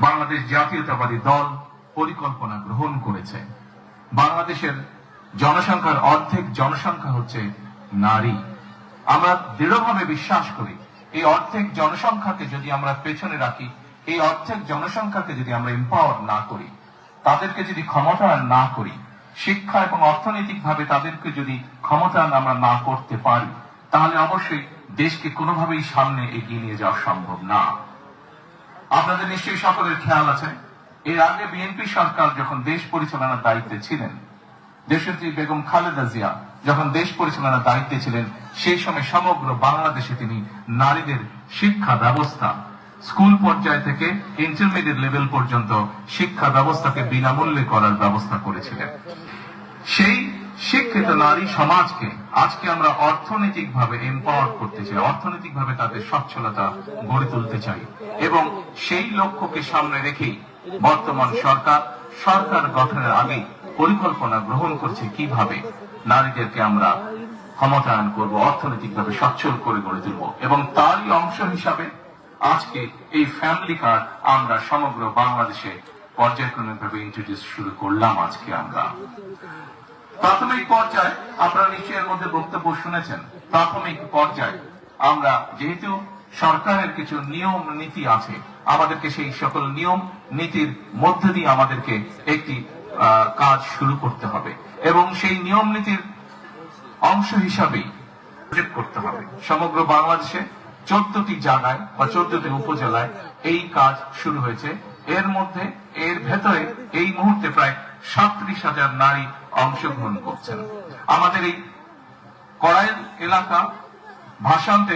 বাংলাদেশ জাতীয়তাবাদী দল পরিকল্পনা গ্রহণ করেছে। বাংলাদেশের জনসংখ্যার অর্ধেক জনসংখ্যা হচ্ছে নারী। আমরা দৃঢ়ভাবে বিশ্বাস করি এই অর্ধেক জনসংখ্যাকে যদি আমরা পেছনে রাখি, এই অর্ধেক জনসংখ্যাকে যদি আমরা এম্পাওয়ার না করি, তাদেরকে যদি ক্ষমতায়ন না করি, শিক্ষা এবং অর্থনৈতিকভাবে তাদেরকে যদি ক্ষমতায়ন আমরা না করতে পারি, তাহলে অবশ্যই দেশকে কোনোভাবেই সামনে এগিয়ে নিয়ে যাওয়া সম্ভব না। আপনাদের নিশ্চয়ই সকলের খেয়াল আছে, এর আগে বিএনপি সরকার যখন দেশ পরিচালনার দায়িত্বে ছিলেন, দেশনেত্রী বেগম খালেদা জিয়া যখন দেশ পরিচালনার দায়িত্বে ছিলেন, সেই সময় সমগ্র বাংলাদেশে তিনি নারীদের শিক্ষা ব্যবস্থা, স্কুল পর্যায় থেকে ইন্টারমিডিয়েট লেভেল পর্যন্ত শিক্ষা ব্যবস্থাকে বিনামূল্যে করার ব্যবস্থা করেছিলেন। সেই শিক্ষিত নারী সমাজকে আজকে আমরা অর্থনৈতিকভাবে এম্পাওয়ার করতে চাই, অর্থনৈতিকভাবে তাদের সচ্ছলতা গড়ে তুলতে চাই, এবং সেই লক্ষ্যকে সামনে রেখেই বর্তমান সরকার গঠনের আগে পরিকল্পনা গ্রহণ করছে কিভাবে নারীদেরকে আমরা ক্ষমতায়ন করব, অর্থনৈতিকভাবে সচ্ছল করে গড়ে তুলব। এবং তারই অংশ হিসাবে আজকে এই ফ্যামিলি কার্ড আমরা সমগ্র বাংলাদেশে পর্যায়ক্রমিকভাবে ইন্ট্রোডিউস শুরু করলাম। আজকে আমরা প্রাথমিক পর্যায়ে, আপনারা নিশ্চয়ই এর মধ্যে বক্তব্য শুনেছেন, প্রাথমিক পর্যায়ে আমরা যেহেতু সরকারের কিছু নিয়ম নীতি আছে, আমাদেরকে সেই সকল নিয়ম নীতির মধ্য দিয়ে আমাদেরকে একটি কাজ শুরু করতে হবে, এবং সেই নিয়ম নীতির অংশ হিসাবেই করতে হবে। সমগ্র বাংলাদেশে 14টি জায়গায় বা 14টি উপজেলায় এই কাজ শুরু হয়েছে। এর ভেতরে এই মুহূর্তে প্রায় 37,000 নারী অংশগ্রহণ করছেন। আমাদের এই কড়াইল এলাকা, ভাষান্ত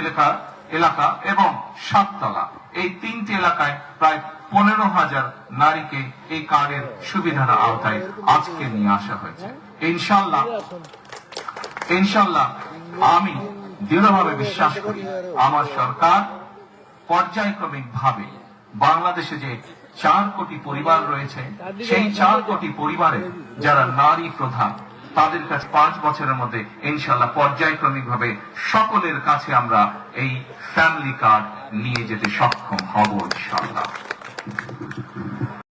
এলাকা এবং সাততলা, এই 3টি এলাকায় প্রায় 15,000 নারীকে এই কার্ডের সুবিধার আওতায় আজকে নিয়ে আসা হয়েছে। ইনশাল্লাহ আমি দৃঢ়ভাবে বিশ্বাস করি আমার সরকার পর্যায়ক্রমিক ভাবে বাংলাদেশে যে 4 কোটি পরিবার রয়েছে, সেই 4 কোটি পরিবারে যারা নারী প্রধান, তাদের কাছে 5 বছরের মধ্যে ইনশাল্লাহ পর্যায়ক্রমিক ভাবে সকলের কাছে আমরা এই ফ্যামিলি কার্ড নিয়ে যেতে সক্ষম হব ইনশাল্লাহ।